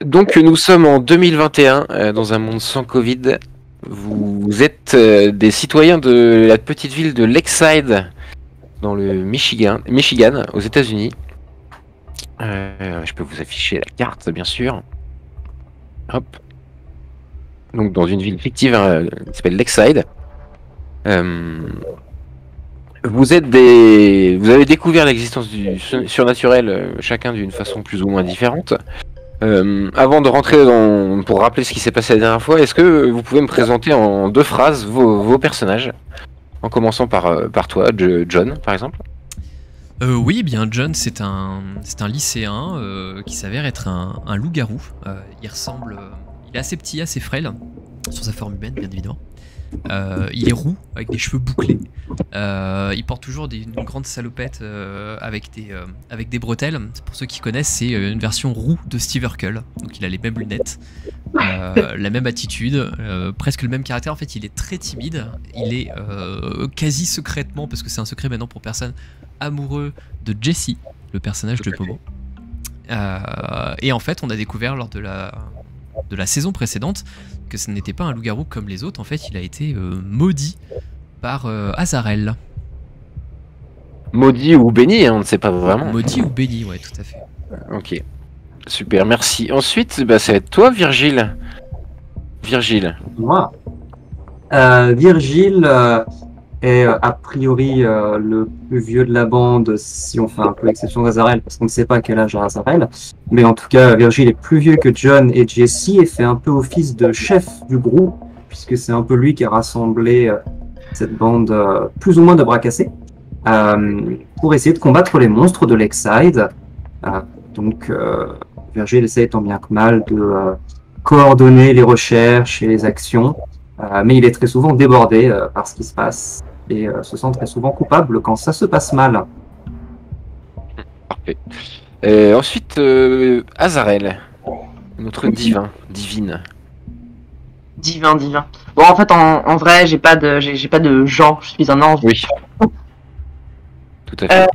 Donc nous sommes en 2021, dans un monde sans Covid. Vous êtes des citoyens de la petite ville de Lakeside, dans le Michigan, aux États-Unis. Je peux vous afficher la carte, bien sûr. Hop. Donc dans une ville fictive qui s'appelle Lakeside. Vous avez découvert l'existence du surnaturel, chacun d'une façon plus ou moins différente. Avant de rentrer pour rappeler ce qui s'est passé la dernière fois, est-ce que vous pouvez me présenter en 2 phrases vos personnages, en commençant par toi, John, par exemple? Oui, bien John, c'est un lycéen qui s'avère être un loup-garou. Il est assez petit, assez frêle, sur sa forme humaine, bien évidemment. Il est roux, avec des cheveux bouclés. Il porte toujours une grande salopette avec des bretelles. Pour ceux qui connaissent, c'est une version roux de Steve Urkel. Donc il a les mêmes lunettes, la même attitude, presque le même caractère. En fait, il est très timide. Il est quasi secrètement, parce que c'est un secret maintenant pour personne, amoureux de Jessie, le personnage de Momo. Et en fait, on a découvert lors de la saison précédente que ce n'était pas un loup-garou comme les autres. En fait, il a été maudit par Azarel. Maudit ou béni, hein, on ne sait pas vraiment. Maudit ou béni, ouais, tout à fait. Ok, super, merci. Ensuite, ça va être toi, Virgile. Virgile. Moi. Virgile est a priori le plus vieux de la bande, si on fait un peu exception d'Azarel, parce qu'on ne sait pas quel âge a Azarel. Mais en tout cas, Virgile est plus vieux que John et Jesse et fait un peu office de chef du groupe, puisque c'est un peu lui qui a rassemblé cette bande plus ou moins de bras cassés, pour essayer de combattre les monstres de Lakeside. Donc, Virgile essaie tant bien que mal de coordonner les recherches et les actions. Mais il est très souvent débordé par ce qui se passe et se sent très souvent coupable quand ça se passe mal. Parfait. Ensuite, Azarel, notre divine. Divin. Bon, en fait, en vrai, j'ai pas de genre. Je suis un ange. Oui. Tout à fait.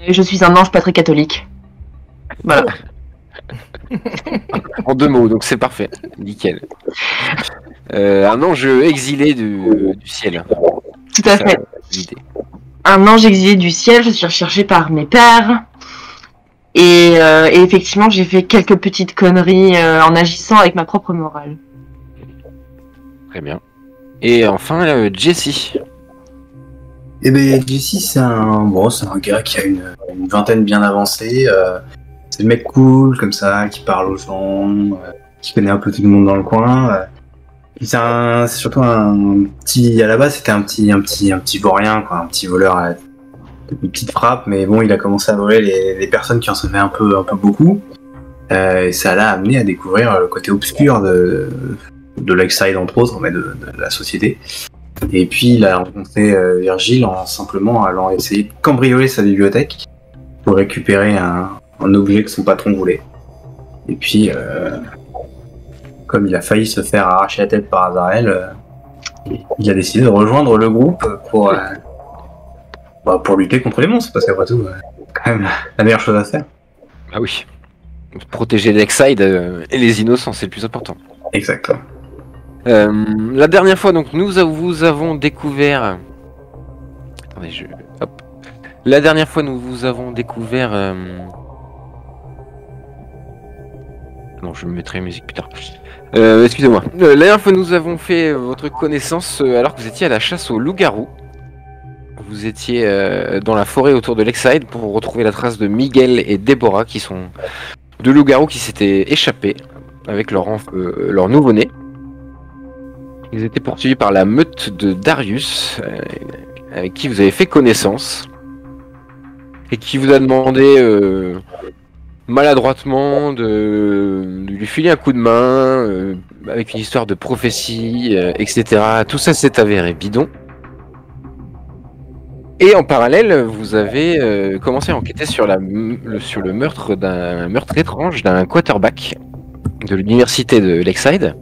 Je suis un ange pas très catholique. Voilà. En 2 mots, donc c'est parfait. Nickel. Un ange exilé du ciel. Tout à fait. L'idée. Un ange exilé du ciel. Je suis recherchée par mes pères. Et effectivement, j'ai fait quelques petites conneries en agissant avec ma propre morale. Très bien. Et enfin, Jessie. Eh ben, Jesse, c'est un gars qui a une vingtaine bien avancée. C'est le mec cool, comme ça, qui parle aux gens, qui connaît un peu tout le monde dans le coin. C'est surtout un petit. À la base, c'était un petit vaurien, quoi, un petit voleur à une petite frappe. Mais bon, il a commencé à voler les personnes qui en savaient un peu beaucoup. Et ça l'a amené à découvrir le côté obscur de Lakeside, entre autres, mais de la société. Et puis il a rencontré Virgile en simplement allant essayer de cambrioler sa bibliothèque pour récupérer un objet que son patron voulait. Et puis, comme il a failli se faire arracher la tête par Azarel, il a décidé de rejoindre le groupe pour lutter contre les monstres, parce qu'après tout, c'est quand même la meilleure chose à faire. Ah oui. Protéger Lakeside et les innocents, c'est le plus important. Exactement. La dernière fois, donc, nous vous avons découvert. Attendez, hop. La dernière fois, nous vous avons découvert. Non, je me mettrai la musique plus tard. Excusez-moi. La dernière fois, nous avons fait votre connaissance alors que vous étiez à la chasse aux loups-garous. Vous étiez dans la forêt autour de Lakeside pour retrouver la trace de Miguel et Deborah, qui sont 2 loups-garous qui s'étaient échappés avec leur nouveau-né. Ils étaient poursuivis par la meute de Darius, avec qui vous avez fait connaissance, et qui vous a demandé maladroitement de lui filer un coup de main, avec une histoire de prophétie, etc. Tout ça s'est avéré bidon. Et en parallèle, vous avez commencé à enquêter sur le meurtre étrange d'un quarterback de l'université de Lakeside.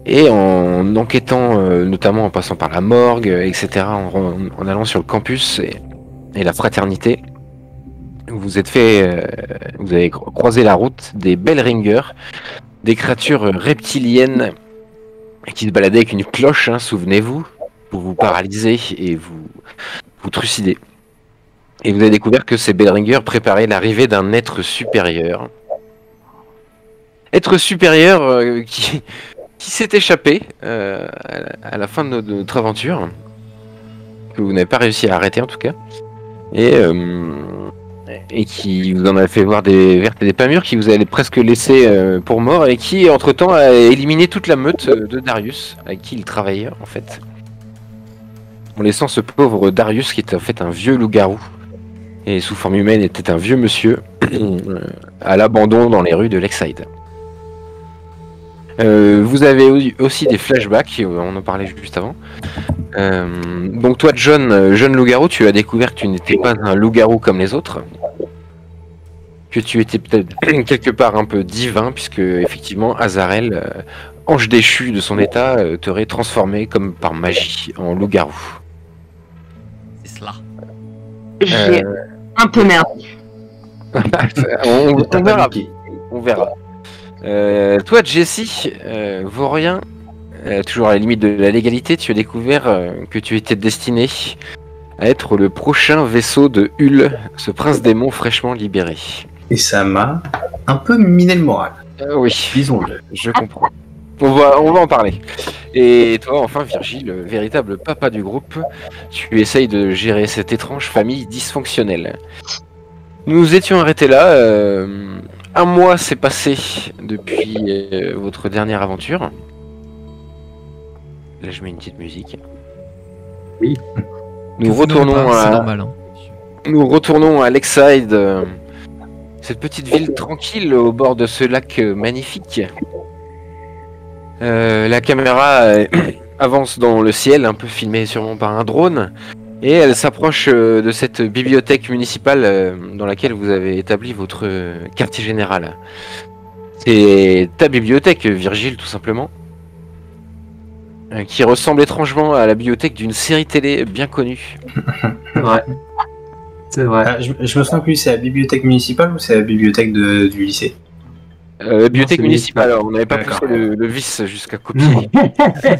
Et en enquêtant, notamment en passant par la morgue, etc., en allant sur le campus et la fraternité, vous vous avez croisé la route des Bellringers, des créatures reptiliennes qui se baladaient avec une cloche, hein, souvenez-vous, pour vous paralyser et vous trucider. Et vous avez découvert que ces Bellringers préparaient l'arrivée d'un être supérieur. Être supérieur qui s'est échappé à la fin de notre aventure, que vous n'avez pas réussi à arrêter en tout cas, et qui vous en a fait voir des vertes et des pas mûres, qui vous allez presque laisser pour mort, et qui entre-temps a éliminé toute la meute de Darius, avec qui il travaillait en fait. En laissant ce pauvre Darius qui était en fait un vieux loup-garou, et sous forme humaine était un vieux monsieur, à l'abandon dans les rues de Lakeside. Vous avez aussi des flashbacks, on en parlait juste avant. Donc toi, jeune loup-garou, tu as découvert que tu n'étais pas un loup-garou comme les autres, que tu étais peut-être quelque part un peu divin, puisque effectivement Azarel, ange déchu de son état, t'aurait transformé comme par magie en loup-garou. C'est cela. J'ai un peu merdé. on verra. On verra. Toi, Jessie, vaurien, toujours à la limite de la légalité, tu as découvert que tu étais destiné à être le prochain vaisseau de Hul, ce prince démon fraîchement libéré. Et ça m'a un peu miné le moral. Oui, Disons-le. je comprends. On va en parler. Et toi, enfin, Virgile, le véritable papa du groupe, tu essayes de gérer cette étrange famille dysfonctionnelle. Nous étions arrêtés là. Un mois s'est passé depuis votre dernière aventure. Là, je mets une petite musique. Oui. C'est normal. Hein. Nous retournons à Lakeside, cette petite ville tranquille au bord de ce lac magnifique. La caméra avance dans le ciel, un peu filmée sûrement par un drone, et elle s'approche de cette bibliothèque municipale dans laquelle vous avez établi votre quartier général. C'est ta bibliothèque, Virgile, tout simplement, qui ressemble étrangement à la bibliothèque d'une série télé bien connue. Ouais. C'est vrai. Je me souviens plus, c'est la bibliothèque municipale ou c'est la bibliothèque du lycée? Bibliothèque Non, municipale, municipal. on n'avait pas D'accord. poussé le vice jusqu'à copier.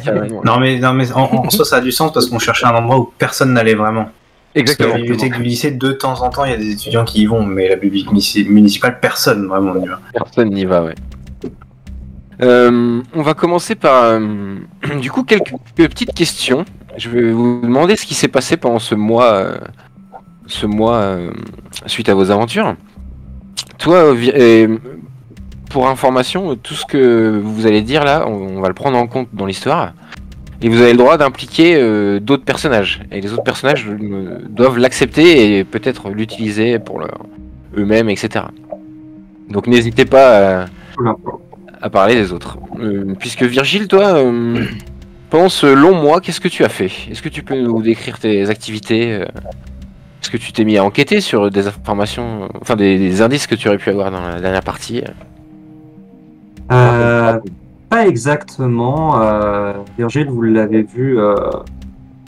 Carrément. Non mais en soi ça a du sens parce qu'on cherchait un endroit où personne n'allait vraiment. Exactement. Parce que la bibliothèque du lycée, de temps en temps, il y a des étudiants qui y vont, mais la bibliothèque municipale, personne vraiment n'y va. Personne n'y va, ouais. On va commencer par du coup quelques petites questions. Je vais vous demander ce qui s'est passé pendant ce mois suite à vos aventures. Toi, pour information, tout ce que vous allez dire là, on va le prendre en compte dans l'histoire. Et vous avez le droit d'impliquer d'autres personnages. Et les autres personnages doivent l'accepter et peut-être l'utiliser pour eux-mêmes, etc. Donc n'hésitez pas à parler des autres. Puisque Virgile, toi, pendant ce long mois, qu'est-ce que tu as fait? Est-ce que tu peux nous décrire tes activités? Est-ce que tu t'es mis à enquêter sur des informations, enfin des indices que tu aurais pu avoir dans la dernière partie? Pas exactement. Virgile, vous l'avez vu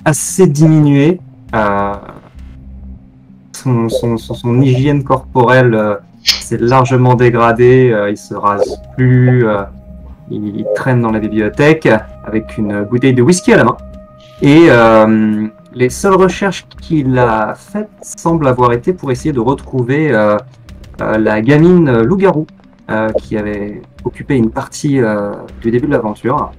assez diminué. Son hygiène corporelle s'est largement dégradée. Il se rase plus. Il traîne dans la bibliothèque avec une bouteille de whisky à la main. Et les seules recherches qu'il a faites semblent avoir été pour essayer de retrouver la gamine loup-garou qui avait occupé une partie du début de l'aventure.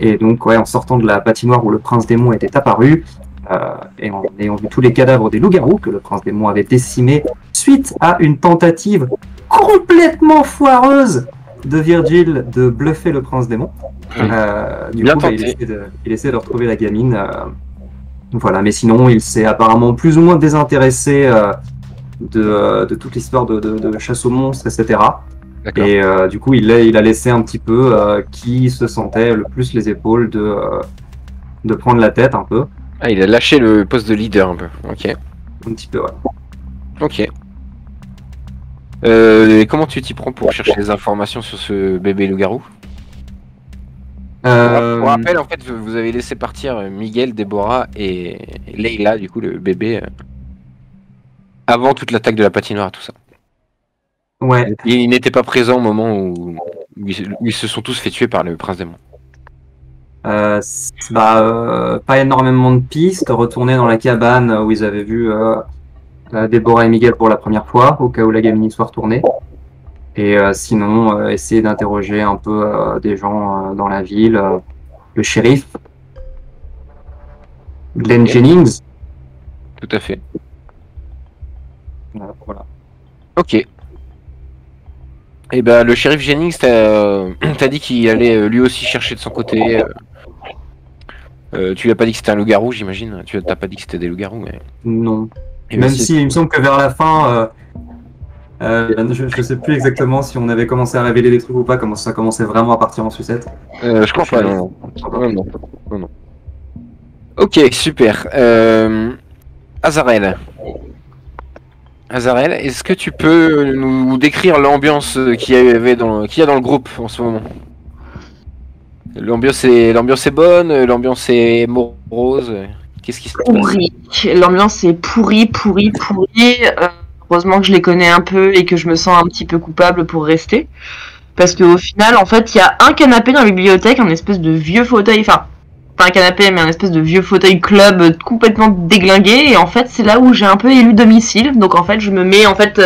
Et donc, ouais, en sortant de la patinoire où le prince démon était apparu, et en ayant vu tous les cadavres des loups-garous que le prince démon avait décimés suite à une tentative complètement foireuse de Virgile de bluffer le prince démon. Du Bien coup, tenté. il essaie de retrouver la gamine. Voilà, mais sinon, il s'est apparemment plus ou moins désintéressé de toute l'histoire de chasse aux monstres, etc. D'accord. Et du coup, il a laissé un petit peu qui se sentait le plus les épaules de prendre la tête un peu. Ah, il a lâché le poste de leader un peu. Ok. Un petit peu, ouais. Ok. Et comment tu t'y prends pour chercher des informations sur ce bébé loup-garou? Pour rappel, en fait, vous avez laissé partir Miguel, Déborah et Leila, du coup, le bébé. Avant toute l'attaque de la patinoire et tout ça. Ouais. Il n'était pas présent au moment où ils se sont tous fait tuer par le prince démon. Pas énormément de pistes. Retourner dans la cabane où ils avaient vu Déborah et Miguel pour la première fois, au cas où la gamine soit retournée. Et sinon, essayer d'interroger un peu des gens dans la ville. Le shérif. Glenn Jennings. Tout à fait. Voilà. Ok. Et ben le shérif Jennings t'as dit qu'il allait lui aussi chercher de son côté. Tu lui as pas dit que c'était un loup-garou, j'imagine. Tu t'as pas dit que c'était des loups-garous, mais. Non. Et Même ben, si il me semble que vers la fin, je sais plus exactement si on avait commencé à révéler des trucs ou pas, comment ça commençait vraiment à partir en sucette. je crois pas, non. Non. Ok, super. Azarel, est-ce que tu peux nous décrire l'ambiance qu'il y a dans le groupe en ce moment? L'ambiance est bonne, l'ambiance est morose. Qu'est-ce qui se passe? Pourri. L'ambiance est pourrie. Heureusement que je les connais un peu et que je me sens un petit peu coupable pour rester. Parce qu'au final, en fait, il y a un canapé dans la bibliothèque, un espèce de vieux fauteuil, enfin, pas un canapé, mais un espèce de vieux fauteuil club complètement déglingué. Et en fait, c'est là où j'ai un peu élu domicile. Donc en fait, je me mets en fait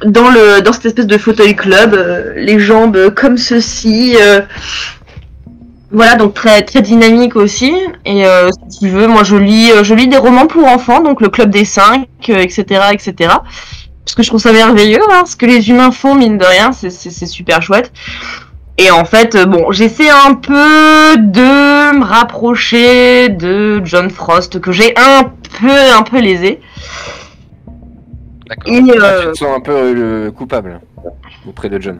dans cette espèce de fauteuil club, les jambes comme ceci. Voilà, donc très très dynamique aussi. Et si tu veux, moi je lis des romans pour enfants, donc le Club des 5, etc., etc. Parce que je trouve ça merveilleux, hein, ce que les humains font, mine de rien, c'est super chouette. Et en fait, bon, j'essaie un peu de me rapprocher de John Frost, que j'ai un peu lésé. D'accord. Et, Tu te sens un peu coupable auprès de John.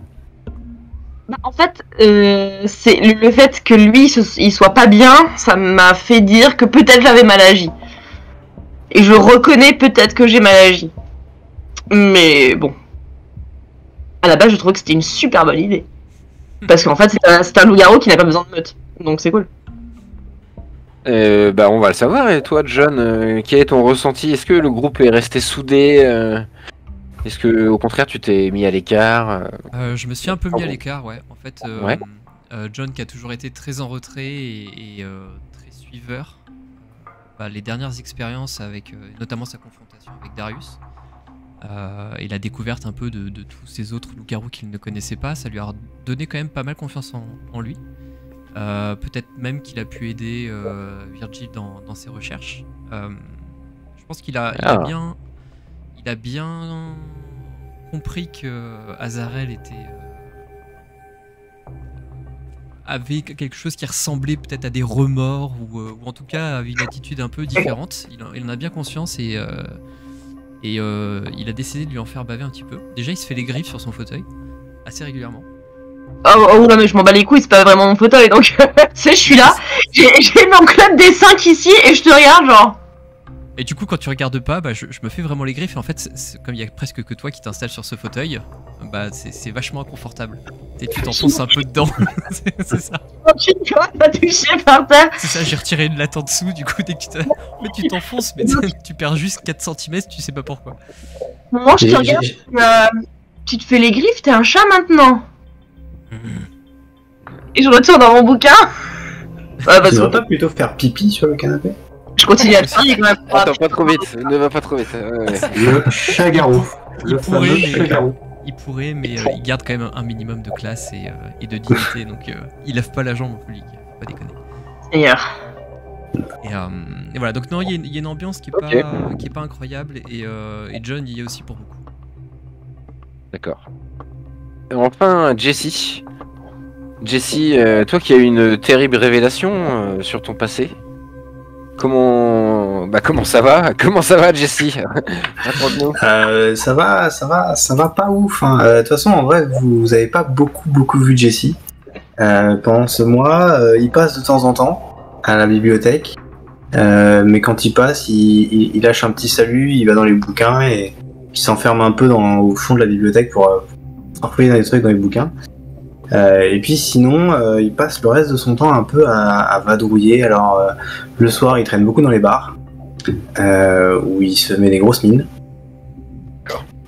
En fait, c'est le fait que lui, il soit pas bien, ça m'a fait dire que peut-être j'avais mal agi. Et je reconnais peut-être que j'ai mal agi. Mais bon. À la base, je trouvais que c'était une super bonne idée. Parce qu'en fait, c'est un loup-garou qui n'a pas besoin de meute. Donc c'est cool. On va le savoir. Et toi, John, quel est ton ressenti? Est-ce que le groupe est resté soudé? Est-ce que, au contraire, tu t'es mis à l'écart? Je me suis un peu mis à l'écart, ouais. En fait, Ouais. John qui a toujours été très en retrait et très suiveur. Les dernières expériences avec, notamment sa confrontation avec Darius, et la découverte un peu de tous ces autres loups-garous qu'il ne connaissait pas, ça lui a donné quand même pas mal confiance en lui. Peut-être même qu'il a pu aider Virgil dans ses recherches. Je pense qu'il a bien compris que Azarel avait quelque chose qui ressemblait peut-être à des remords ou en tout cas avait une attitude un peu différente. Il en a bien conscience et il a décidé de lui en faire baver un petit peu. Déjà, il se fait les griffes sur son fauteuil assez régulièrement. Oh là, mais je m'en bats les couilles, c'est pas vraiment mon fauteuil, donc tu sais, je suis là, j'ai mon club des 5 ici et je te regarde genre. Et du coup, quand tu regardes pas, je me fais vraiment les griffes. Et en fait, comme il y a presque que toi qui t'installes sur ce fauteuil, c'est vachement inconfortable. Tu t'enfonces un peu dedans. c'est ça. Tu vois, t'as touché par terre. C'est ça, j'ai retiré une latte en dessous. Du coup, dès que tu t'enfonces, mais tu perds juste 4 cm, tu sais pas pourquoi. Moi, je te regarde, tu te fais les griffes, t'es un chat maintenant. Et je retourne dans mon bouquin. Tu devrais pas plutôt faire pipi sur le canapé? Je continue à le faire quand même. Attends, pas trop vite, ne va pas trop vite. Le chat-garou. Le fameux chat-garou. Il pourrait, mais il garde quand même un minimum de classe et de dignité, donc il lève pas la jambe au public, faut pas déconner. Seigneur. Et voilà, donc non, il y a une ambiance qui est pas incroyable, et John y est aussi pour beaucoup. D'accord. Enfin, Jessie. Jessie, toi qui as eu une terrible révélation sur ton passé, comment ça va? Comment ça va, Jessie? Raconte-nous. Ça va pas ouf. Hein. De toute façon, en vrai, vous avez pas beaucoup vu Jessie. Pendant ce mois, il passe de temps en temps à la bibliothèque, mais quand il passe, il lâche un petit salut, il va dans les bouquins et il s'enferme un peu au fond de la bibliothèque pour farfouiller dans les trucs dans les bouquins. Et puis sinon, il passe le reste de son temps un peu à vadrouiller. Alors le soir, il traîne beaucoup dans les bars. où il se met des grosses mines.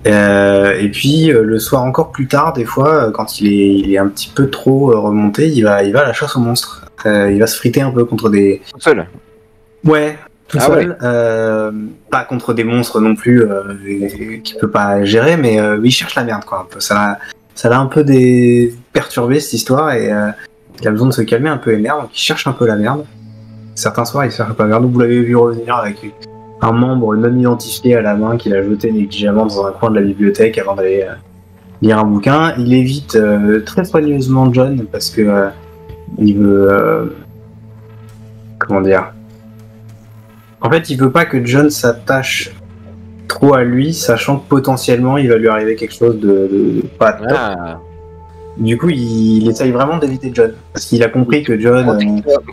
Et puis le soir encore plus tard, des fois, quand il est un petit peu trop remonté, il va à la chasse aux monstres. Il va se friter un peu contre des... Tout seul. Ouais, tout seul. Pas contre des monstres non plus qu'il peut pas gérer, mais il cherche la merde, quoi. Un peu. Ça l'a un peu perturbé, cette histoire, et il a besoin de se calmer un peu les nerfs, donc il cherche un peu la merde. Certains soirs, il cherche pas la merde. Vous l'avez vu revenir avec un membre non identifié à la main qu'il a jeté négligemment dans un coin de la bibliothèque avant d'aller lire un bouquin. Il évite très soigneusement John parce que il veut... comment dire? En fait, il veut pas que John s'attache trop à lui, sachant que potentiellement il va lui arriver quelque chose de pas top. Ah. Du coup, il essaye vraiment d'éviter John. Parce qu'il a compris que John...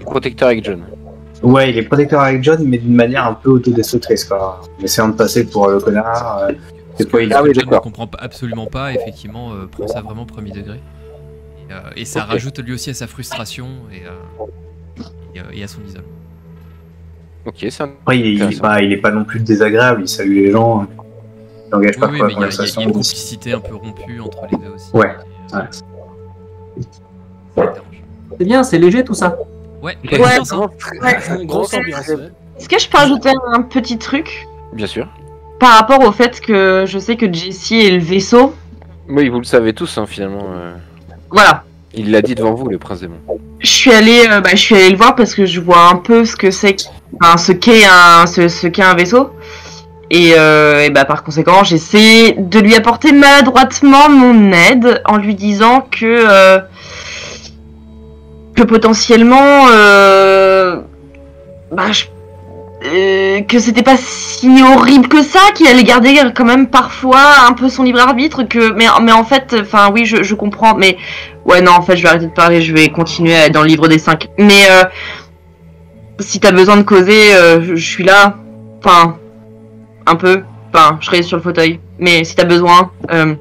Protecteur avec John. Ouais, il est protecteur avec John, mais d'une manière un peu autodestructrice, quoi. En essayant de passer pour le connard. Des fois, il... Ah oui, John ne d'accord. comprend absolument pas, effectivement, prend ça vraiment premier degré. Et ça rajoute lui aussi à sa frustration et à son isolement. Ok, c'est Après, il est pas non plus désagréable, il salue les gens. Il n'engage pas Oui, quoi mais la il y a conversation. une complicité un peu rompue entre les deux aussi. Ouais. Ça dérange. C'est bien, c'est léger tout ça. Ouais, Ouais. bien ça. Grosse ambiance. Ouais. Est-ce que je peux rajouter un petit truc Bien sûr. par rapport au fait que je sais que Jessie est le vaisseau? Oui, vous le savez tous, hein, finalement. Voilà. Il l'a dit devant vous, le prince démon. Je suis allée le voir parce que je vois un peu ce que c'est, ce qu'est un vaisseau. Et par conséquent, j'essaie de lui apporter maladroitement mon aide en lui disant que potentiellement, que c'était pas si horrible que ça, qu'il allait garder quand même parfois un peu son libre arbitre, mais en fait, enfin oui, je comprends, mais ouais non, en fait, je vais arrêter de parler, je vais continuer à être dans le livre des 5. Mais si t'as besoin de causer, je suis là, enfin un peu, enfin je serai sur le fauteuil, mais si t'as besoin. Non,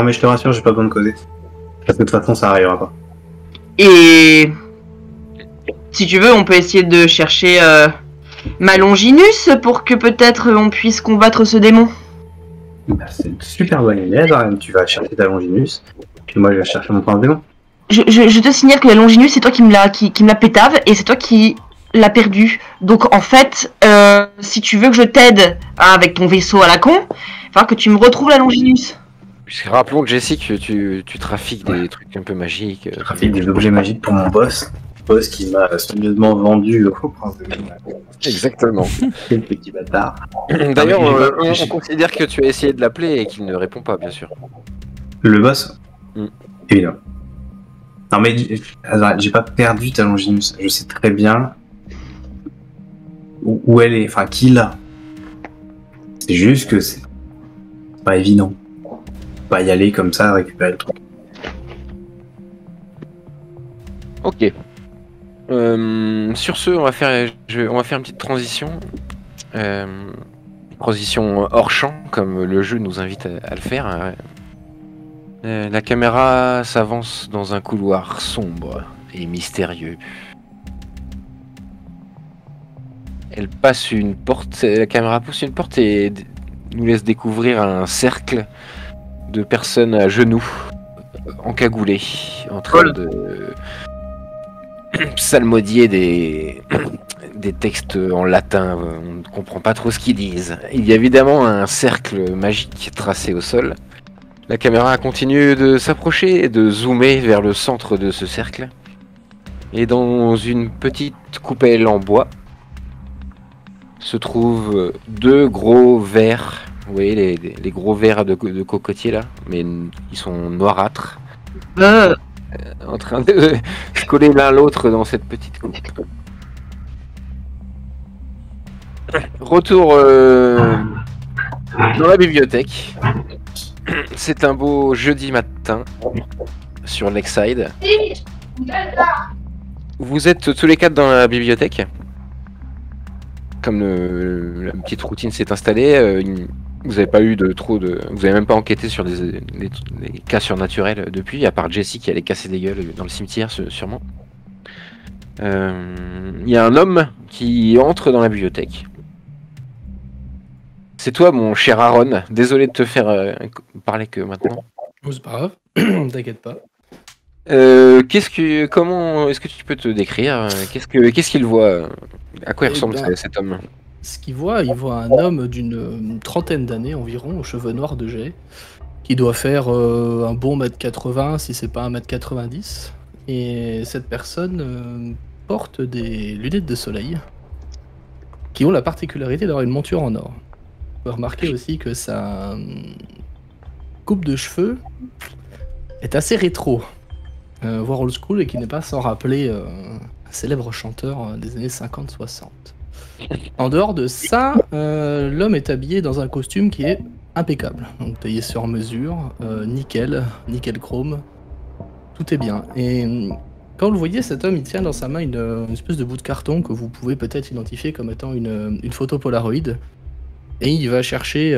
mais je te rassure, j'ai pas besoin de causer. Parce que de toute façon, ça arrivera pas. Et si tu veux, on peut essayer de chercher ma Longinus pour que peut-être on puisse combattre ce démon. Bah, c'est une super bonne idée, Adrien. Tu vas chercher ta Longinus, puis moi je vais chercher mon prince démon. Je te signale que la Longinus, c'est toi qui me la pétave et c'est toi qui l'a perdue. Donc en fait, si tu veux que je t'aide avec ton vaisseau à la con, il va que tu me retrouves la Longinus. Puisque rappelons que Jessica, tu trafiques des trucs un peu magiques. Je trafique des objets magiques pour mon boss. Boss qui m'a soigneusement vendu au prince démon. Exactement. Quel petit bâtard. D'ailleurs, Non, mais on considère que tu as essayé de l'appeler et qu'il ne répond pas, bien sûr. Le boss Mm. Évidemment. Non mais Adrien, j'ai pas perdu ta Longinus. Je sais très bien où elle est, enfin qui l'a. C'est juste que c'est pas évident. Pas y aller comme ça, récupérer le truc. Ok. Sur ce, on va faire une petite transition. Transition hors champ, comme le jeu nous invite à le faire. La caméra s'avance dans un couloir sombre et mystérieux. Elle passe une porte, la caméra pousse une porte et nous laisse découvrir un cercle de personnes à genoux, encagoulées, en train de psalmodier des textes en latin. On ne comprend pas trop ce qu'ils disent. Il y a évidemment un cercle magique tracé au sol. La caméra continue de s'approcher et de zoomer vers le centre de ce cercle. Et dans une petite coupelle en bois se trouvent deux gros vers. Vous voyez les gros vers de cocotier là, mais ils sont noirâtres, en train de se coller l'un l'autre dans cette petite coupe. Retour dans la bibliothèque. C'est un beau jeudi matin sur Lakeside. Vous êtes tous les quatre dans la bibliothèque. Comme la petite routine s'est installée, vous n'avez pas eu vous avez même pas enquêté sur des cas surnaturels depuis, à part Jessie qui allait casser des gueules dans le cimetière sûrement. Il y a un homme qui entre dans la bibliothèque. C'est toi, mon cher Aaron. Désolé de te faire parler que maintenant. Oh, c'est pas grave, t'inquiète pas. Comment est-ce que tu peux te décrire? Qu'est-ce qu'il voit? À quoi il Eh ressemble ben, cet homme? Ce qu'il voit, il voit un homme d'une trentaine d'années environ, aux cheveux noirs de jet, qui doit faire un bon 1m80 si c'est pas 1m90. Et cette personne porte des lunettes de soleil qui ont la particularité d'avoir une monture en or. On peut remarquer aussi que sa coupe de cheveux est assez rétro, voire old school, et qui n'est pas sans rappeler un célèbre chanteur des années 50-60. En dehors de ça, l'homme est habillé dans un costume qui est impeccable. Donc taillé sur mesure, nickel chrome, tout est bien. Et quand vous le voyez, cet homme, il tient dans sa main une espèce de bout de carton que vous pouvez peut-être identifier comme étant une photo Polaroid. Et il va chercher...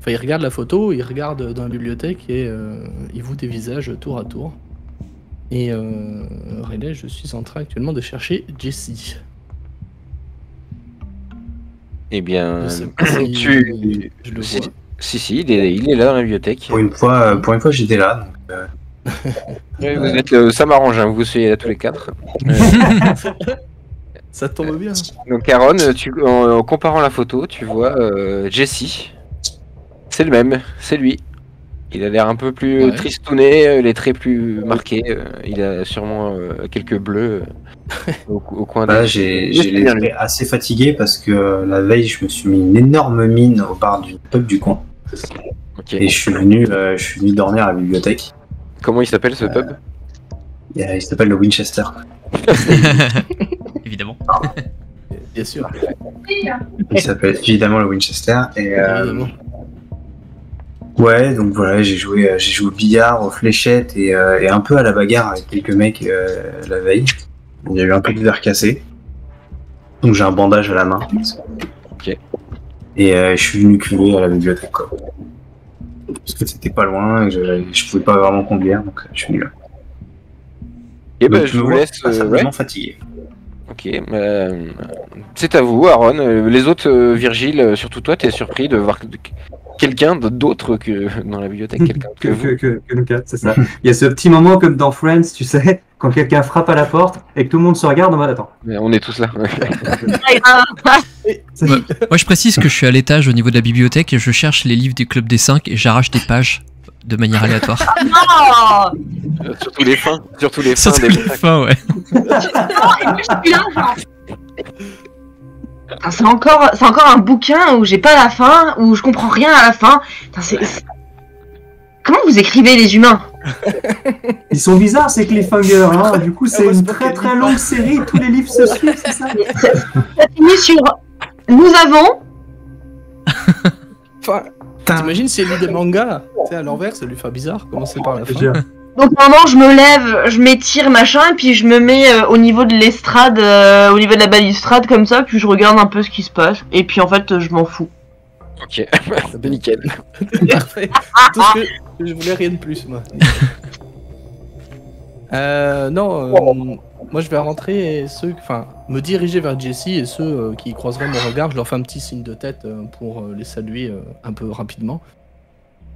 Enfin, il regarde la photo, il regarde dans la bibliothèque et il voue des visages tour à tour. Et Riley, je suis en train actuellement de chercher Jessie. Eh bien, Je sais pas si je le vois. si, il est là dans la bibliothèque. Pour une fois, j'étais là. Donc, Ça m'arrange, hein, vous soyez là tous les quatre. Ça tombe bien. Donc Aaron, en comparant la photo, tu vois Jesse. C'est le même, c'est lui. Il a l'air un peu plus tristouné, les traits plus marqués. Il a sûrement quelques bleus au coin là, des... j'ai les traits assez fatigués parce que la veille, je me suis mis une énorme mine au bar du pub du coin. Ok. Et je suis venu dormir à la bibliothèque. Comment il s'appelle ce pub? Il s'appelle le Winchester. Évidemment. Bien sûr. Il s'appelle évidemment le Winchester. Et Évidemment. ouais, donc voilà, j'ai joué au billard, aux fléchettes et un peu à la bagarre avec quelques mecs la veille. Il y a eu un peu de verre cassé. Donc j'ai un bandage à la main. Ok. Et je suis venu cuver à la bibliothèque, quoi. Parce que c'était pas loin et je pouvais pas vraiment conduire, donc je suis venu là. Et Donc, je vous laisse. passablement fatigué. Ok. C'est à vous, Aaron. Les autres, Virgile, surtout toi, t'es surpris de voir quelqu'un d'autre que dans la bibliothèque, quelqu'un que vous. que nous quatre, c'est ça. Il y a ce petit moment comme dans Friends, tu sais, quand quelqu'un frappe à la porte et que tout le monde se regarde en mode attends. Mais on est tous là. Moi, je précise que je suis à l'étage au niveau de la bibliothèque et je cherche les livres du Club des 5 et j'arrache des pages de manière aléatoire. Non. Surtout les fins. Surtout les fins. Surtout les fins, ouais. Non, et moi, je suis là, genre. Putain, c'est encore un bouquin où j'ai pas la fin, où je comprends rien à la fin. Putain, comment vous écrivez les humains? Ils sont bizarres ces cliffhangers, hein. Du coup c'est une très très longue série, tous les livres se suivent, c'est ça? Ça finit sur nous avons. Enfin, t'imagines si elle lit des mangas, tu sais, à l'envers, ça lui fait bizarre, commencer par la fin. Donc maintenant je me lève, je m'étire machin, et puis je me mets au niveau de l'estrade, au niveau de la balustrade comme ça, puis je regarde un peu ce qui se passe, et puis en fait je m'en fous. Ok. Nickel. Parfait. Tout ce que je voulais, rien de plus, moi. Moi je vais rentrer et me diriger vers Jessie et ceux qui croiseraient mon regard, je leur fais un petit signe de tête pour les saluer un peu rapidement.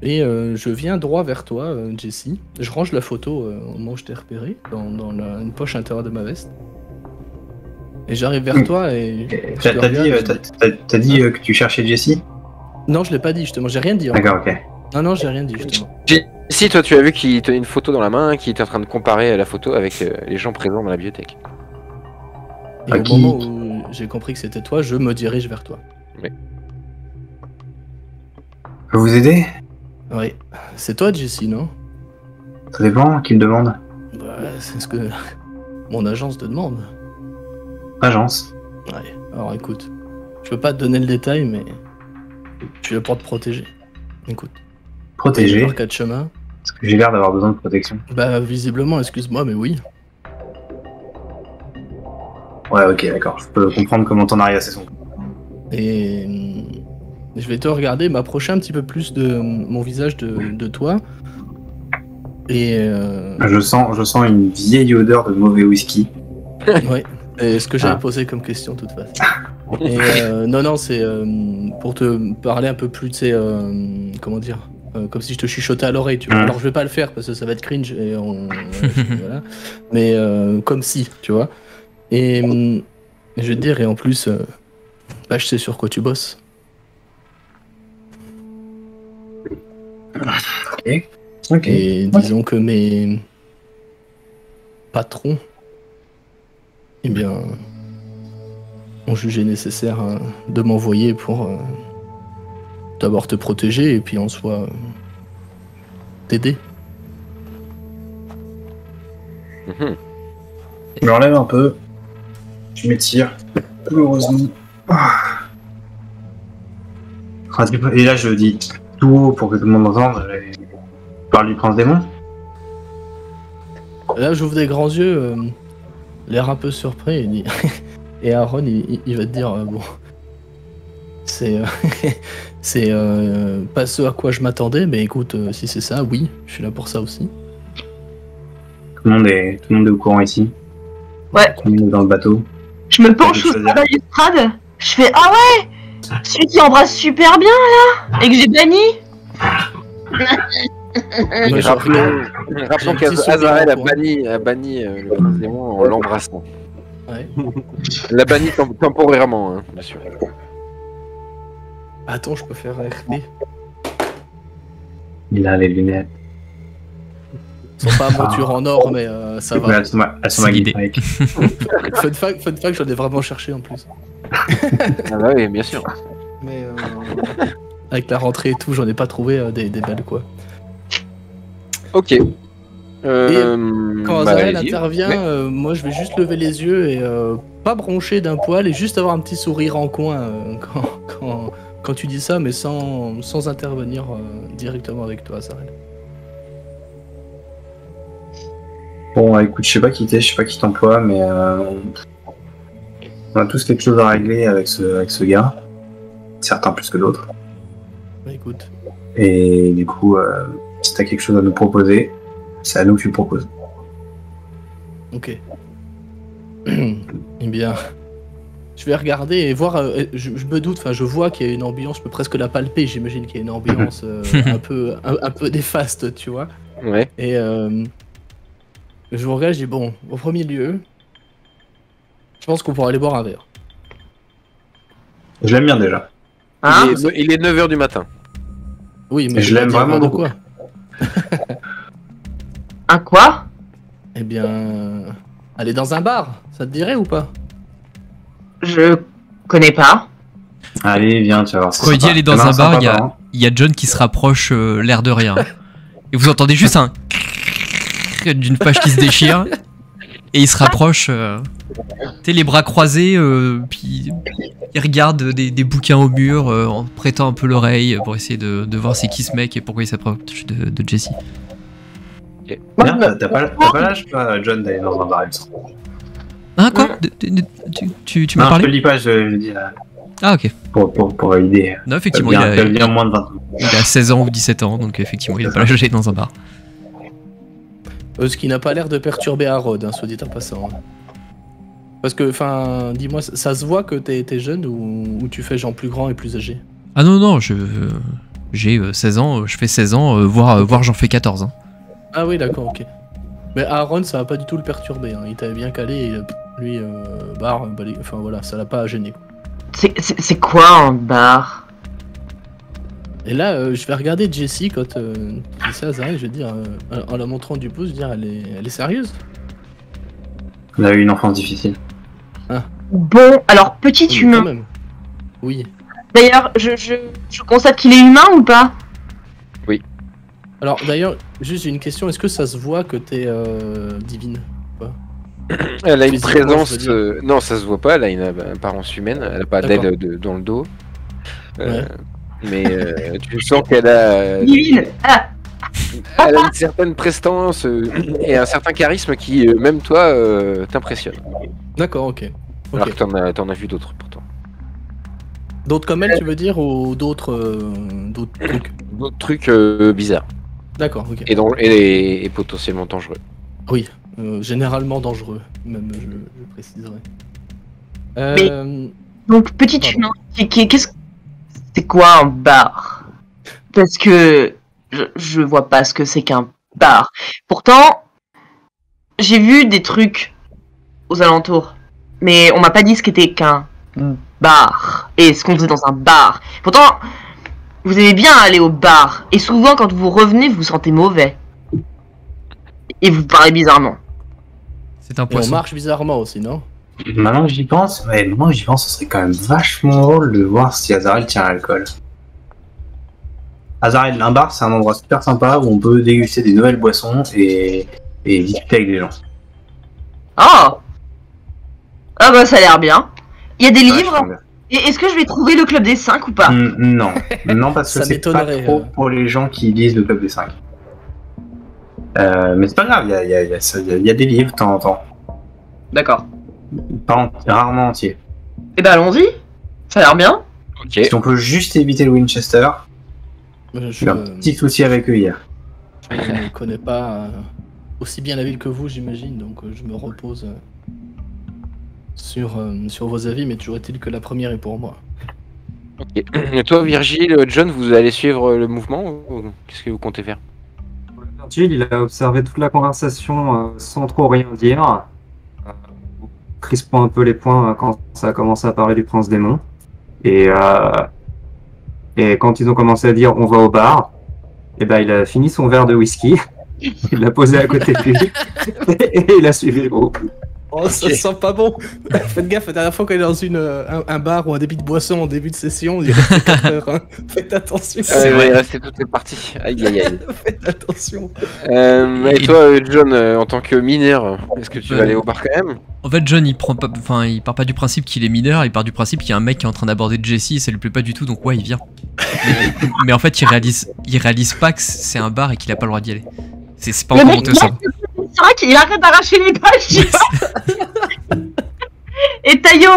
Et je viens droit vers toi, Jessie. Je range la photo au moment où je t'ai repéré dans une poche intérieure de ma veste. Et j'arrive vers toi et. T'as dit que tu cherchais Jessie? Non, je l'ai pas dit justement, j'ai rien dit. D'accord, ok. Non, j'ai rien dit justement. Si, toi tu as vu qu'il tenait une photo dans la main, qu'il était en train de comparer la photo avec les gens présents dans la bibliothèque. Et au moment où j'ai compris que c'était toi, je me dirige vers toi. Oui. Je peux vous aider? Oui. C'est toi, Jessie, non? Ça dépend, qui me demande? Bah, c'est ce que mon agence te demande. Agence? Ouais. Alors écoute, je peux pas te donner le détail, mais je suis là pour te protéger. Écoute. Protéger? Par quatre chemins. Parce que j'ai l'air d'avoir besoin de protection. Bah visiblement, excuse-moi, mais oui. Ouais, ok, d'accord. Je peux comprendre comment t'en arrives à ces sons. Et je vais te regarder, m'approcher un petit peu plus de mon visage de toi. Et je sens une vieille odeur de mauvais whisky. Ouais, c'est ce que j'avais posé comme question de toute façon. Et non, c'est pour te parler un peu plus, tu sais, comment dire, comme si je te chuchotais à l'oreille, tu vois. Alors je vais pas le faire parce que ça va être cringe et voilà. Mais comme si, tu vois. Et je vais te dire, et en plus, bah, je sais sur quoi tu bosses. Ok. Et disons que mes patrons, eh bien, ont jugé nécessaire de m'envoyer pour d'abord te protéger et puis en soi t'aider. Je me relève un peu. Je m'étire. Douloureusement. Et là, je dis tout haut pour que tout le monde entende. Je parle du prince démon. Là, j'ouvre des grands yeux, l'air un peu surpris, et, et Aaron, il va te dire bon, c'est c'est pas ce à quoi je m'attendais, mais écoute, si c'est ça, oui, je suis là pour ça aussi. Tout le monde est au courant ici. Ouais. Tout le monde est dans le bateau. Je me penche sous la balustrade, je fais ah ouais, celui qui embrasse super bien là, et que j'ai banni. Moi, je regarde. Rappelons J'ai un petit qu'Azarel souvenir a banni le prince démon en l'embrassant. Ouais. L'a banni temporairement, hein, bien sûr. Attends, je peux faire RP. Il a les lunettes. Ils sont pas monture en or, mais ça Ouais, va. elles sont C'est guidé. magnifiques. Fun fact, j'en ai vraiment cherché en plus. Ah bah oui, bien sûr. Mais avec la rentrée et tout, j'en ai pas trouvé des belles quoi. Ok. Quand Azarel intervient, ouais. moi je vais juste lever les yeux et pas broncher d'un poil et juste avoir un petit sourire en coin quand tu dis ça, mais sans intervenir directement avec toi, Azarel. Bon, écoute, je sais pas qui t'es, je sais pas qui t'emploie, mais on a tous quelque chose à régler avec ce gars. Certains plus que d'autres. Bah, écoute. Et du coup, si t'as quelque chose à nous proposer, c'est à nous que tu le proposes. Ok. Eh bien, je vais regarder et voir. Je me doute, enfin, je vois qu'il y a une ambiance. Je peux presque la palper. J'imagine qu'il y a une ambiance un peu néfaste, tu vois. Ouais. Et je vous regarde. Je dis bon, au premier lieu, je pense qu'on pourra aller boire un verre. Je l'aime bien déjà. Hein, Il est 9h du matin. Oui, mais Je l'aime vais dire vraiment de beaucoup. quoi. un quoi? Eh bien, aller dans un bar, ça te dirait ou pas? Je connais pas. Allez, viens, tu vas voir. c'est Quand il dit sympa. aller dans Demain, un bar, sympa, il y a John qui se rapproche l'air de rien. Et vous entendez juste un d'une page qui se déchire. Et il se rapproche, tu sais, les bras croisés, puis il regarde des bouquins au mur en prêtant un peu l'oreille pour essayer de voir c'est qui ce mec et pourquoi il s'approche de Jesse. Bien, t'as pas l'âge, toi, John, d'aller dans un bar, il me semble. Ah quoi Tu m'as Non, je parlé te le dis pas, je le dis là, Ah ok. pour l'idée. Non, effectivement, Il a bien moins de 20 ans. il a 16 ans ou 17 ans, donc effectivement, il a pas l'âge d'aller dans un bar. Ce qui n'a pas l'air de perturber Harold, hein, soit dit en passant. Parce que, enfin, dis-moi, ça se voit que t'es jeune ou tu fais genre plus grand et plus âgé? Ah non, j'ai 16 ans, je fais 16 ans, voire j'en fais 14. Hein. Ah oui, d'accord, ok. Mais Aaron, ça va pas du tout le perturber, hein. Il t'avait bien calé et lui, bar, enfin voilà, ça l'a pas gêné. C'est quoi un bar? Et là, je vais regarder Jessie quand tu dis ça, Azarel, je vais dire, en la montrant du pouce, je vais dire, elle est sérieuse? On a eu une enfance difficile. Bon, alors petit Oui, humain. quand même. Oui. D'ailleurs, je constate qu'il est humain ou pas? Alors d'ailleurs, juste une question, est-ce que ça se voit que t'es divine? Elle a une Physiquement, présence. je veux Non, ça se voit pas. Elle a une apparence humaine. Elle a pas D'accord. d'aile dans le dos. Ouais. Mais tu sens qu'elle a. Divine. Ah, Elle a une certaine prestance et un certain charisme qui, même toi, t'impressionne. D'accord, ok. Alors Ok. que t'en as vu d'autres pourtant. D'autres comme elle, tu veux dire, ou d'autres trucs? D'autres trucs bizarres D'accord, ok. et potentiellement dangereux. Oui, Généralement dangereux, même je préciserai. Donc, petite Pardon. finance, c'est quoi un bar? Parce que je vois pas ce que c'est qu'un bar. Pourtant, j'ai vu des trucs aux alentours, mais on m'a pas dit ce qu'était qu'un bar et ce qu'on faisait dans un bar. Pourtant, vous aimez bien aller au bar et souvent quand vous revenez, vous vous sentez mauvais et vous parlez bizarrement. C'est un Et on poisson. marche bizarrement aussi, non? Maintenant que j'y pense, ce serait quand même vachement drôle de voir si Azarel tient à l'alcool. Azarel, un bar, c'est un endroit super sympa où on peut déguster des nouvelles boissons et discuter avec des gens. Oh! Ah bah ça a l'air bien. Il y a des Ouais, livres. je sens bien. Et est-ce que je vais trouver le club des 5 ou pas? Non, non parce que Ça c'est pas m'étonnerait, trop pour les gens qui lisent le club des 5. Mais c'est pas grave, il y a des livres de temps en temps. D'accord. Rarement entiers. Eh ben allons-y. Ça a l'air bien. Ok. Si on peut juste éviter le Winchester, Je j'ai eu un petit souci avec eux hier. ne connais pas aussi bien la ville que vous, j'imagine, donc je me repose sur vos avis, mais toujours est-il que la première est pour moi. Ok. Et toi, Virgile, John, vous allez suivre le mouvement ou qu'est-ce que vous comptez faire? Virgil, il a observé toute la conversation sans trop rien dire, crispant un peu les poings quand ça a commencé à parler du prince démon. Et quand ils ont commencé à dire on va au bar, et ben il a fini son verre de whisky, il l'a posé à côté de lui et il a suivi le groupe. Oh, ça sent pas bon. Faites gaffe, la dernière fois qu'on est dans un bar ou un débit de boisson en début de session, il reste 4 heures. Hein. Faites attention. Ouais, il restait toutes les parties. Aïe aïe aïe. Faites attention. Et toi, John, en tant que mineur, est-ce que tu vas aller au bar quand même? En fait, John, il part pas du principe qu'il est mineur, il part du principe qu'il y a un mec qui est en train d'aborder Jesse et ça lui plaît pas du tout, donc ouais, il vient. Mais en fait, il réalise pas que c'est un bar et qu'il a pas le droit d'y aller. C'est pas Le encore mec, monté au cerveau. c'est vrai qu'il arrête d'arracher les pages, tu vois. Et Tayo.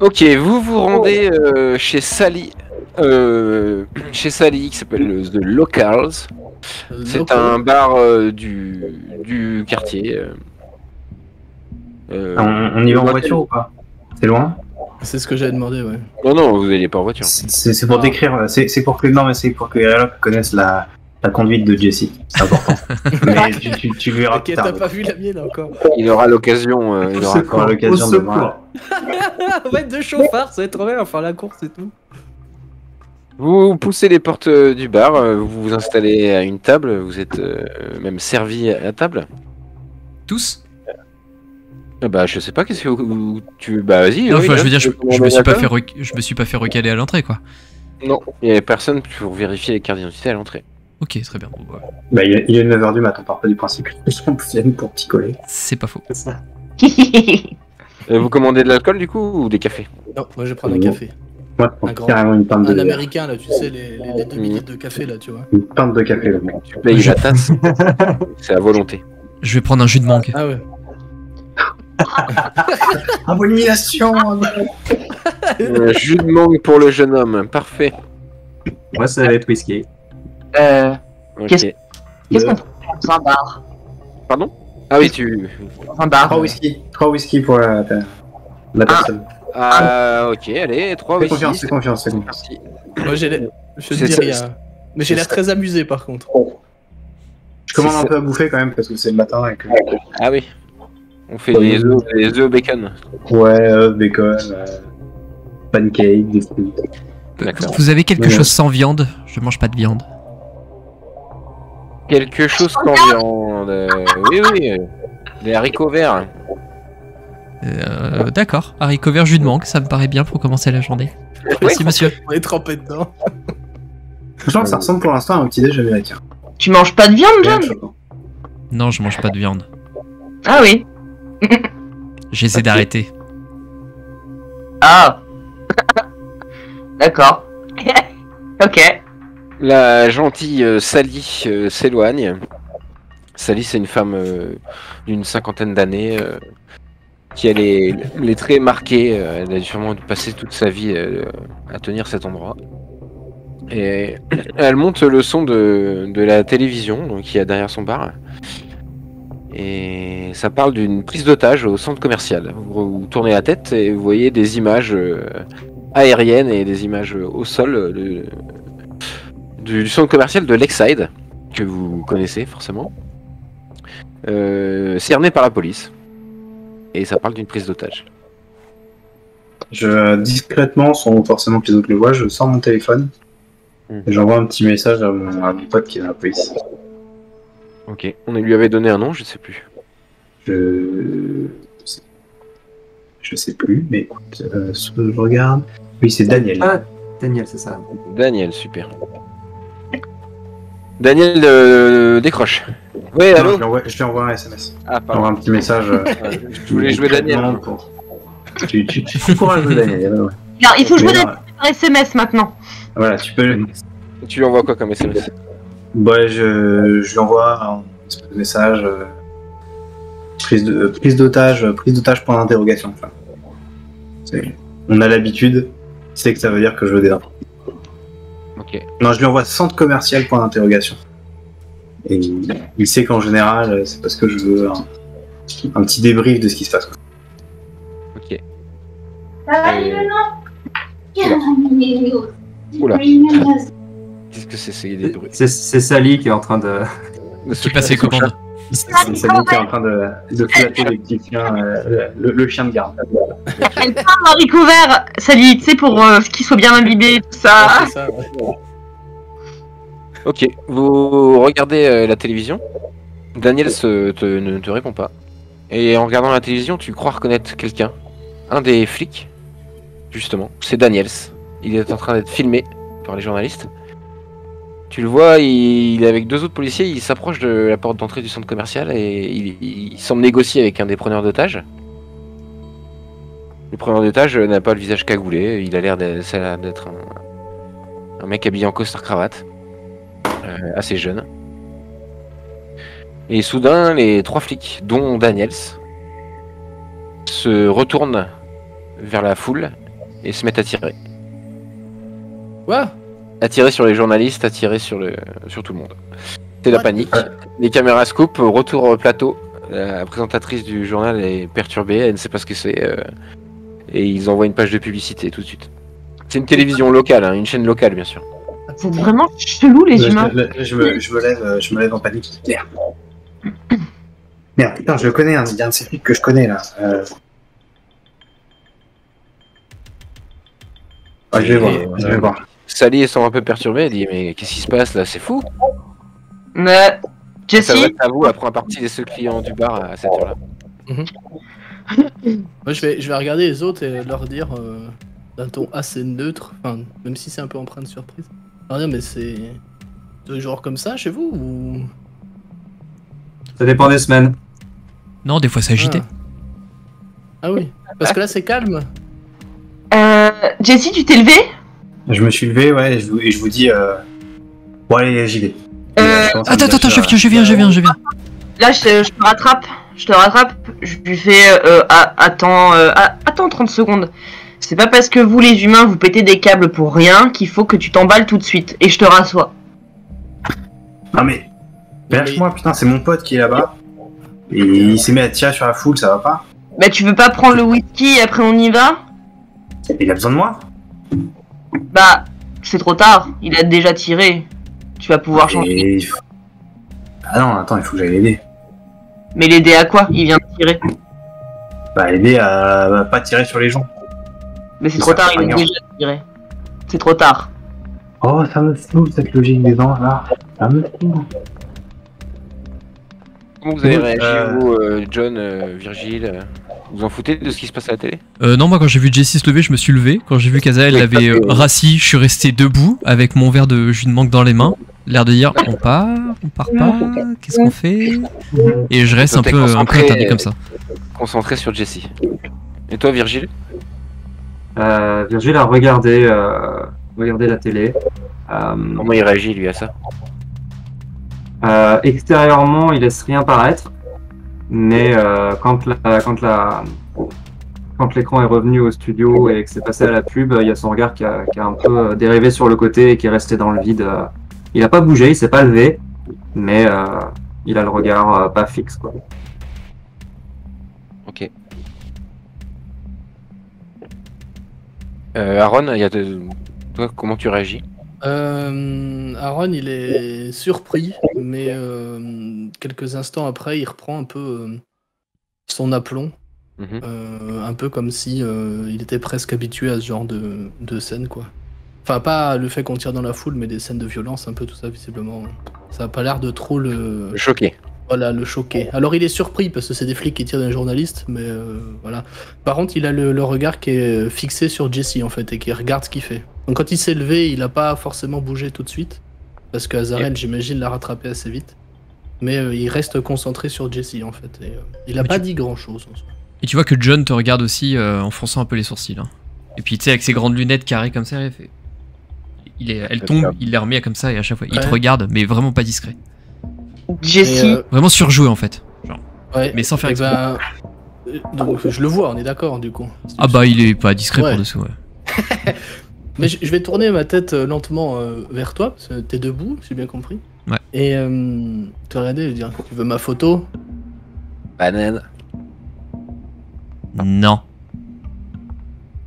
Ok, vous vous rendez chez Sally. Chez Sally, qui s'appelle The Locals. C'est un bar du quartier. On y va en voiture ou pas? C'est loin? C'est ce que j'avais demandé, ouais. Non, vous n'allez pas en voiture. C'est pour décrire, c'est pour que Erlock connaisse la conduite de Jesse, c'est important. Mais tu verras Ok, plus t'as tard. pas vu la mienne encore. Il aura l'occasion. Il aura Au l'occasion de voir. On va être deux chauffards, ça va être trop bien, on va faire la course et tout. Vous poussez les portes du bar, vous vous installez à une table, vous êtes même servi à table. Tous? Bah je sais pas, qu'est-ce que tu... Bah vas-y. Non, oui, enfin, là, je veux dire, tu je peux me commander suis pas l'alcool fait je me suis pas fait recaler à l'entrée, quoi. Non, il y avait personne pour vérifier les cartes d'identité à l'entrée. Ok, très bien. Bon, bah, Bah, il est 9h du matin, on part pas du principe que les gens viennent pour picoler. c'est pas faux. Vous commandez de l'alcool du coup ou des cafés? Non, moi je vais prendre un café. Moi, je Un prends grand- carrément une pinte Un de américain, là, tu sais, les 2 minutes de café, là, tu vois. Une pinte de café, là. Tu payes la tasse, c'est à volonté. Je vais prendre un jus de mangue. Ah ouais. Abomination! Jus de mangue pour le jeune homme, parfait. Moi, ça va être whisky. Ok. Qu'est-ce qu'on peut faire dans un bar? Pardon? Ah oui, tu... Dans un bar. 3 whisky pour la personne. Ah ok, allez, 3 Fais whisky. confiance, fais confiance, fais confiance. Merci. Moi j'ai l'air. Je te C'est dis ça, rien. Mais j'ai l'air très amusé par contre. Je commande C'est un ça. peu à bouffer quand même parce que c'est le matin et que... Ah oui. On fait des œufs au bacon. Ouais, bacon, pancake, des fruits. D'accord. Vous avez quelque Ouais. chose sans viande? Je mange pas de viande. Quelque chose sans viande. Oui. Des haricots verts. D'accord. Haricots verts, jus de mangue, ça me paraît bien pour commencer la journée. Merci, monsieur. On est trempé dedans. Franchement, ça ressemble pour l'instant à un petit-déj américain. Tu manges pas de viande, Rien de John? choquant. Non, je mange pas de viande. Ah oui. J'essaie Ok. d'arrêter. Ah. D'accord. Ok. La gentille Sally s'éloigne. Sally, c'est une femme d'une 50aine d'années qui a les traits marqués. Elle a sûrement dû passer toute sa vie à tenir cet endroit. Et elle monte le son de la télévision donc, qui est derrière son bar. Et ça parle d'une prise d'otage au centre commercial. Vous tournez la tête et vous voyez des images aériennes et des images au sol du centre commercial de Lakeside, que vous connaissez forcément, cerné par la police. Et ça parle d'une prise d'otage. Je, discrètement, sans forcément que les autres le voient, je sors mon téléphone et j'envoie un petit message à mon pote qui est dans la police. Ok, on lui avait donné un nom, je sais plus. Je sais plus, mais écoute, je regarde. Oui, c'est Daniel. Ah, Daniel, c'est ça. Daniel, super. Daniel décroche. Ouais, Non, allô. je lui envoie un SMS. Ah, Je lui envoie un petit message. Je voulais jouer Daniel. Tu pourras jouer Daniel. Ouais. Alors, il faut jouer Mais, par SMS maintenant. Voilà, tu peux. Tu lui envoies quoi comme SMS? Ouais, je lui envoie un espèce de message. Prise d'otage, point d'interrogation. Enfin, on a l'habitude, c'est que ça veut dire que je veux des infos. Ok. Non, je lui envoie centre commercial point d'interrogation. Et il sait qu'en général, c'est parce que je veux un petit débrief de ce qui se passe. Quoi. Ok. Oula. Qu'est-ce que c'est des bruits? C'est Sally qui est en train de. Qui passe les commandes. C'est Sally qui est en train de flatter les petits chiens, le chien de garde. Elle parle Marie Couvert, Sally, tu sais, pour qu'il soit bien imbibé, tout ça. Ouais, c'est ça, ouais. Ok, vous regardez la télévision. Daniel ne te répond pas. Et en regardant la télévision, tu crois reconnaître quelqu'un. Un des flics, justement. C'est Daniels. Il est en train d'être filmé par les journalistes. Tu le vois, il est avec deux autres policiers. Il s'approche de la porte d'entrée du centre commercial et il semble négocier avec un des preneurs d'otages. Le preneur d'otages n'a pas le visage cagoulé. Il a l'air d'être un mec habillé en costard-cravate. Assez jeune. Et soudain, les trois flics, dont Daniels, se retournent vers la foule et se mettent à tirer. Quoi? À tirer sur les journalistes, à tirer sur tout le monde. C'est la panique. Les caméras se coupent, retour au plateau. La présentatrice du journal est perturbée, elle ne sait pas ce que c'est. Et ils envoient une page de publicité tout de suite. C'est une télévision locale, hein, une chaîne locale bien sûr. C'est vraiment chelou, les humains. Je me lève en panique. Merde. Merde, putain, je le connais, il y a un de ces flics que je connais là. Ah, je vais voir. Sally semble un peu perturbée, elle dit mais qu'est-ce qui se passe là, c'est fou. Mais Ça Jessie, va être à vous, elle prend partie des seuls clients du bar à cette heure-là. Moi, je vais regarder les autres et leur dire d'un ton assez neutre, enfin, même si c'est un peu empreint de surprise. Ah non, mais c'est toujours comme ça chez vous ou... Ça dépend des semaines. Non, des fois c'est agité. Ah oui, parce que là c'est calme. Jessie, tu t'es levée? Je me suis levé, ouais, et je vous dis, bon allez, j'y vais. Attends, je viens. Là, je te rattrape. Je lui fais attends 30 secondes. C'est pas parce que vous, les humains, vous pétez des câbles pour rien qu'il faut que tu t'emballes tout de suite. Et je te rassois. Non mais, lâche-moi, putain, c'est mon pote qui est là-bas. Et il s'est mis à tirer sur la foule, ça va pas? Bah, tu veux pas prendre le whisky et après on y va? Il a besoin de moi? Bah, c'est trop tard. Il a déjà tiré. Tu vas pouvoir changer. Et... Ah non, attends, il faut que j'aille l'aider. Mais l'aider à quoi? Il vient de tirer. Bah, aider à pas tirer sur les gens. Mais c'est trop tard, il a déjà tiré. C'est trop tard. Oh, ça me fout cette logique des gens là. Ça me fout. Comment vous avez réagi, vous, John, Virgile vous en foutez de ce qui se passe à la télé? Non, moi quand j'ai vu Jessie se lever, je me suis levé. Quand j'ai vu qu'Azael l'avait rassis, je suis resté debout avec mon verre de jus de mangue dans les mains. L'air de dire on part pas, qu'est-ce qu'on fait? Et je reste un peu interdit comme ça. Concentré sur Jessie. Et toi, Virgile? Virgile a regardé la télé. Comment il réagit, lui, à ça? Extérieurement, il laisse rien paraître, mais quand l'écran est revenu au studio et que c'est passé à la pub, il y a son regard qui a un peu dérivé sur le côté et qui est resté dans le vide. Il a pas bougé, il s'est pas levé, mais il a le regard pas fixe, quoi. Aaron, toi, comment tu réagis? Aaron, il est surpris, mais quelques instants après, il reprend un peu son aplomb. Mhm. Un peu comme si il était presque habitué à ce genre de scène, quoi. Enfin, pas le fait qu'on tire dans la foule, mais des scènes de violence, un peu tout ça, visiblement. Ça a pas l'air de trop Choqué. voilà, le choquer. Alors, il est surpris parce que c'est des flics qui tirent des journalistes, mais voilà. Par contre, il a le regard qui est fixé sur Jesse, en fait, et qui regarde ce qu'il fait. Donc, quand il s'est levé, il a pas forcément bougé tout de suite, parce que Azarel, j'imagine, l'a rattrapé assez vite. Mais il reste concentré sur Jesse, en fait. Et, il a Mais pas tu- dit grand-chose, en soi. Et tu vois que John te regarde aussi en fronçant un peu les sourcils. Hein. Et puis tu sais, avec ses grandes lunettes carrées comme ça, elle tombe, il les remet comme ça et à chaque fois, il te Ouais. regarde, mais vraiment pas discret. Jessie, Et, Vraiment surjoué en fait. Genre. ouais, Mais sans faire eh exprès. ben, donc, je le vois, on est d'accord, du coup. Ah bah il est pas discret Ouais. pour dessous. Ouais. Mais je vais tourner ma tête lentement vers toi, parce que t'es debout, j'ai bien compris. Ouais. Et te regarder et lui dire, tu veux ma photo? Banane. Non,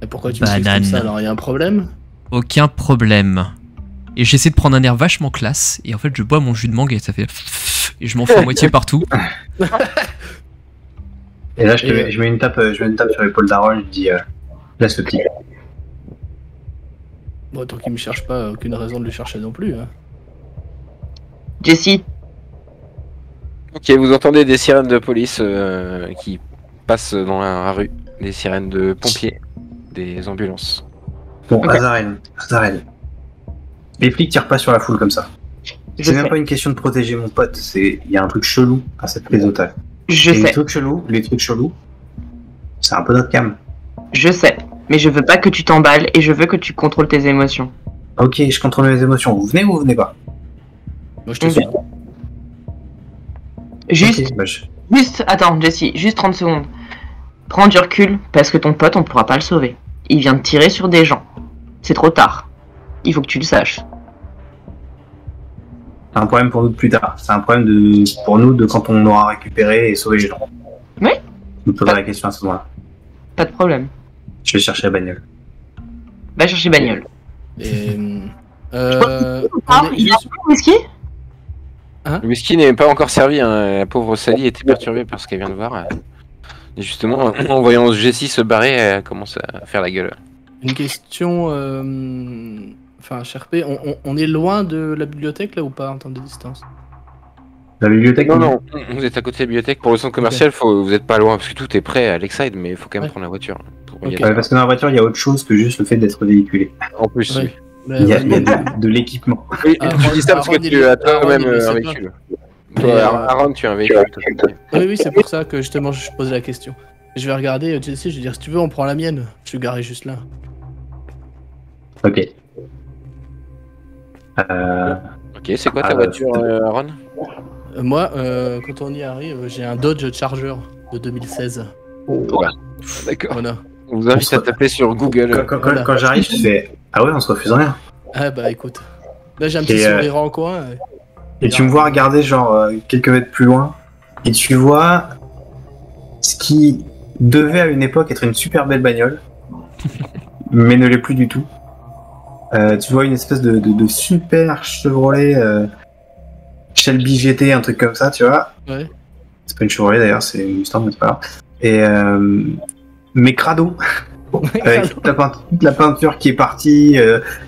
Et pourquoi tu me suis Banane. comme ça? Alors, il y a un problème? aucun problème. Et j'essaie de prendre un air vachement classe et en fait je bois mon jus de mangue et ça fait et je m'en fous à moitié partout. Et là, Et, je mets une tape sur l'épaule d'Aaron, je dis laisse le petit. Bon, tant qu'il me cherche pas, aucune raison de le chercher non plus. Hein. Jessie, Ok, vous entendez des sirènes de police qui passent dans la rue, des sirènes de pompiers, des ambulances. Bon, Ok. Azarel. Les flics tirent pas sur la foule comme ça. je C'est même sais, pas une question de protéger mon pote, il y a un truc chelou à cette prise d'otage. je Et les sais, trucs chelous, c'est un peu notre cam. je sais. Mais je veux pas que tu t'emballes et je veux que tu contrôles tes émotions. Ok, je contrôle mes émotions. Vous venez ou vous venez pas? Moi, je te Ok. suis. Juste, Ok, bah, attends, Jessie, juste 30 secondes. Prends du recul, parce que ton pote, on pourra pas le sauver. Il vient de tirer sur des gens. C'est trop tard. Il faut que tu le saches. c'est un problème pour nous de plus tard. C'est un problème pour nous de quand on aura récupéré et sauvé les gens. Oui. Je me poserai la question à ce moment-là. Pas de problème. Je vais chercher la bagnole. Va chercher bagnole. Et. Ah, on est il a juste- pris le whisky? Le whisky n'est pas encore servi, hein. La pauvre Sally était perturbée par ce qu'elle vient de voir. Et justement, en voyant Jessie se barrer, elle commence à faire la gueule. Une question. Enfin, cher P, on est loin de la bibliothèque là ou pas en termes de distance? La bibliothèque? Non, vous êtes à côté de la bibliothèque. Pour le centre commercial, vous êtes pas loin, parce que tout est prêt à Lakeside, mais il faut quand même Ouais. prendre la voiture. Pour y Ok. aller. Ouais, parce que dans la voiture, il y a autre chose que juste le fait d'être véhiculé. En plus, Ouais. oui. Mais, Il y a de l'équipement. Oui, Aaron- tu dis ça parce que Aaron, tu il- as toi-même Aaron, il le sait un pas. véhicule. Mais, Toi, Aaron, tu as un véhicule. toi. Oui, c'est pour ça que justement je posais la question. Je vais regarder Jessie, je vais dire si tu veux, on prend la mienne. Je suis garé juste là. Ok. Ok, c'est quoi ta Ah, voiture, Aaron? Moi, quand on y arrive, j'ai un Dodge Charger de 2016. D'accord. Voilà. On vous invite à taper sur Google. Voilà. Quand j'arrive, je fais ah ouais, on se refuse rien. Ah bah écoute. Là j'ai un petit Et, sourire en coin. Et tu me vois regarder genre quelques mètres plus loin, et tu vois ce qui devait à une époque être une super belle bagnole, mais ne l'est plus du tout. Tu vois une espèce de super Chevrolet Shelby GT, un truc comme ça, tu vois. Ouais. C'est pas une Chevrolet d'ailleurs, c'est une Mustang, mais c'est pas grave. Et mais crado, avec toute la peinture qui est partie,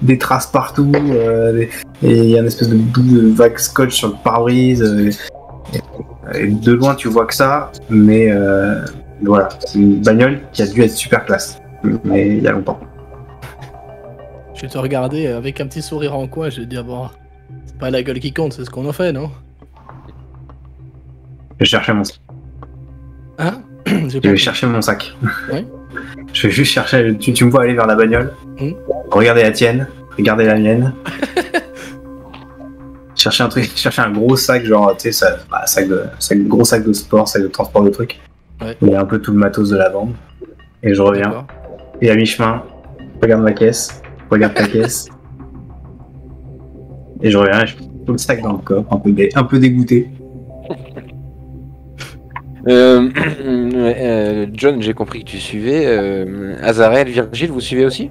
des traces partout, et il y a une espèce de bout de vague scotch sur le pare-brise. Et de loin, tu vois que ça, mais voilà, c'est une bagnole qui a dû être super classe, mais il y a longtemps. Je vais te regarder avec un petit sourire en coin, je vais te dire bon, c'est pas la gueule qui compte, c'est ce qu'on en fait, non? Je vais chercher mon sac. Hein? Je vais chercher mon sac. Ouais. Je vais juste chercher. Tu me vois aller vers la bagnole. Regarder la tienne. Regarder la mienne. Chercher un truc. Chercher un gros sac, genre, tu sais, gros sac de sport, sac de transport de trucs. Ouais. Il y a un peu tout le matos de la bande. Et je reviens. D'accord. Et à mi-chemin, regarde ma caisse. Regarde ta caisse. Et je reviens et je pose le sac dans le coffre, un peu dégoûté. John, j'ai compris que tu suivais. Azarel, Virgile, vous suivez aussi?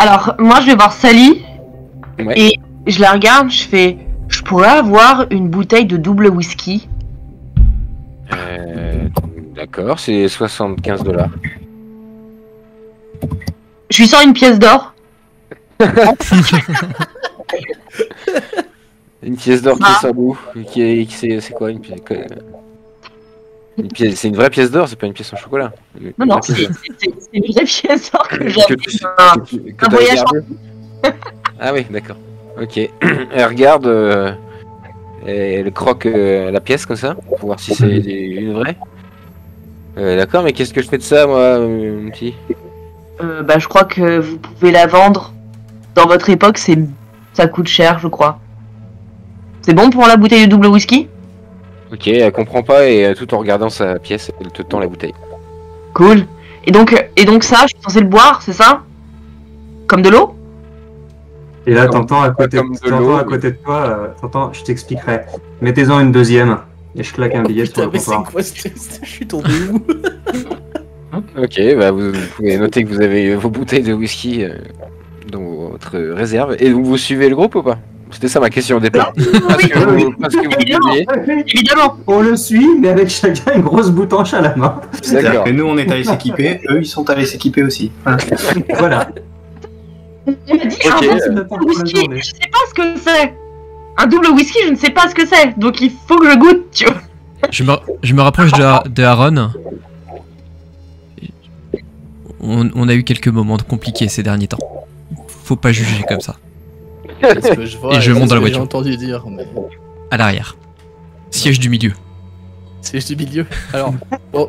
Alors, moi, je vais voir Sally. Ouais. Et je la regarde, je fais... Je pourrais avoir une bouteille de double whisky. D'accord, c'est 75 $. Je lui sors une pièce d'or. Une pièce d'or qui Ah. sort d'où? C'est quoi une pièce? C'est une vraie pièce d'or, c'est pas une pièce en chocolat. Non, non, c'est une vraie pièce d'or que j'ai un t'as voyage gardé. Ah oui, d'accord. Ok. Elle regarde, elle croque la pièce comme ça, pour voir si c'est une vraie. D'accord, mais qu'est-ce que je fais de ça, moi, mon petit? Bah, je crois que vous pouvez la vendre. Dans votre époque, ça coûte cher, je crois. C'est bon pour la bouteille de double whisky? Ok, elle comprend pas et tout en regardant sa pièce, elle te tend la bouteille. Cool. Et donc ça, je suis censé le boire, c'est ça? Comme de l'eau? Et là, Comme- t'entends à côté, comme de t'entends l'eau, à côté de toi, t'entends, je t'expliquerai. Mettez-en une deuxième. Et je claque un billet sur Putain, le mais c'est comptoir. quoi Je suis tombé où? Ok, bah vous pouvez noter que vous avez vos bouteilles de whisky dans votre réserve. Et donc vous suivez le groupe ou pas? C'était ça ma question au départ. Parce que vous deviez. Évidemment. On le suit, mais avec chacun une grosse boutanche à la main. C'est-à-dire D'accord. que nous, on est allés s'équiper, eux, ils sont allés s'équiper aussi. Voilà. Voilà. On m'a dit Ok. un double whisky, je sais pas ce que c'est. Un double whisky, je ne sais pas ce que c'est. Donc il faut que je goûte, tu vois. Je me rapproche de Aaron. On a eu quelques moments compliqués ces derniers temps. Faut pas juger comme ça. C'est ce que je vois. Et je c'est monte ce dans la que j'ai voiture. entendu dire, mais... À l'arrière. Siège du milieu. Siège du milieu. Alors,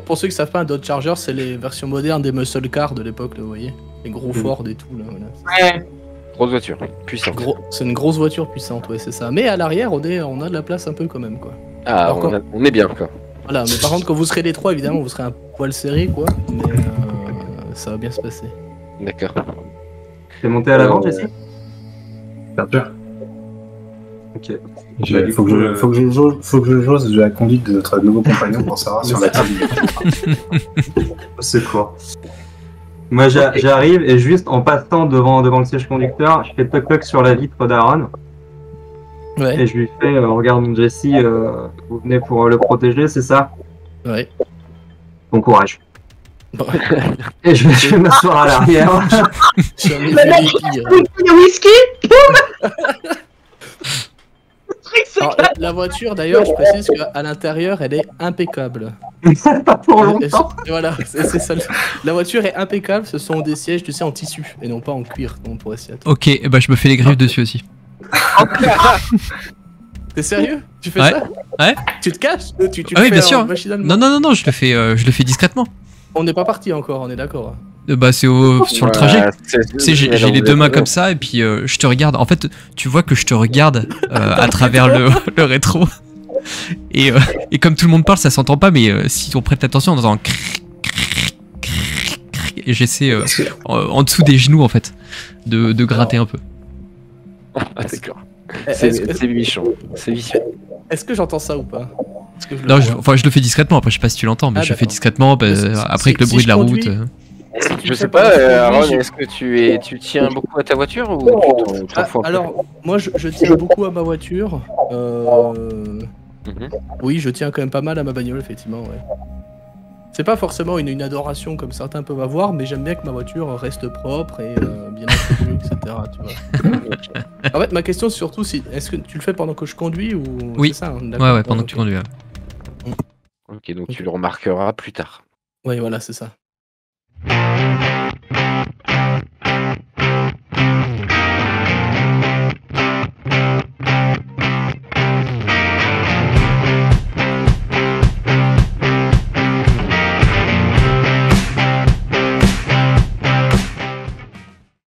pour ceux qui savent pas, un Dodge Charger, c'est les versions modernes des muscle cars de l'époque, là, vous voyez. Les gros Ford et tout, là, voilà. Ouais. Grosse voiture, puissante. C'est une grosse voiture puissante, ouais, c'est ça. Mais à l'arrière, on a de la place un peu quand même, quoi. Ah, Alors, on est bien quoi. Voilà, mais par contre, quand vous serez les trois, évidemment, vous serez un poil serré, quoi. Mais ça va bien se passer. D'accord. T'es monté à l'avant, Jesse? Bien sûr. Ok. Faut que je jose de la conduite de notre nouveau compagnon pour savoir si on a terminé. Au secours. Moi, j'arrive et juste en passant devant le siège conducteur, je fais toc-toc sur la vitre d'Aaron Ouais, et je lui fais regarde mon Jesse, vous venez pour le protéger, c'est ça? ouais. Bon courage. Bon, Et je vais m'asseoir à l'arrière. j'en ai vu Le des mec, pires. le whisky, boum. Le truc, c'est Alors, la voiture, d'ailleurs, je précise qu'à l'intérieur, elle est impeccable. Pas pour longtemps. Et voilà, c'est ça. La voiture est impeccable, ce sont des sièges, tu sais, en tissu, et non pas en cuir, comme on pourrait s'y attendre. Ok, bah je me fais les griffes dessus aussi. T'es sérieux? Tu fais Ouais. ça? Ouais. Tu te caches? Tu Ah oui, le bien fais sûr. machinalement. Non, je le fais discrètement. On n'est pas parti encore, on est d'accord. Bah c'est sur le trajet. Tu sais, j'ai Alors, les vous deux êtes- mains comme ça et puis je te regarde. En fait, tu vois que je te regarde à travers le rétro. Et comme tout le monde parle, ça s'entend pas, mais si on prête attention, on entend cric, cric, cric, cric. Et j'essaie en dessous des genoux en fait de gratter un peu. Ah, d'accord. Est-ce C'est méchant. C'est vicieux. que j'entends ça ou pas? Est-ce que je le Non, vois je le fais discrètement. Après, je sais pas si tu l'entends, mais Ah, je le fais d'accord. discrètement. Bah, Mais c'est- après si- que le si bruit je de la conduis- route. Si tu Je le sais fais pas, pendant que je conduis, Aaron, j'ai- est-ce que tu tiens beaucoup à ta voiture ou tu t'en fous un peu? Alors, moi je tiens beaucoup à ma voiture. Mhm. Oui, je tiens quand même pas mal à ma bagnole, effectivement, ouais. C'est pas forcément une adoration comme certains peuvent avoir, mais j'aime bien que ma voiture reste propre et bien entretenue, etc. Tu vois. En fait, ma question c'est surtout si est-ce que tu le fais pendant que je conduis ou Oui. c'est ça, hein, d'accord. Ouais, pendant que tu conduis. Ouais. Ok, donc tu le remarqueras plus tard. Ouais, voilà, c'est ça.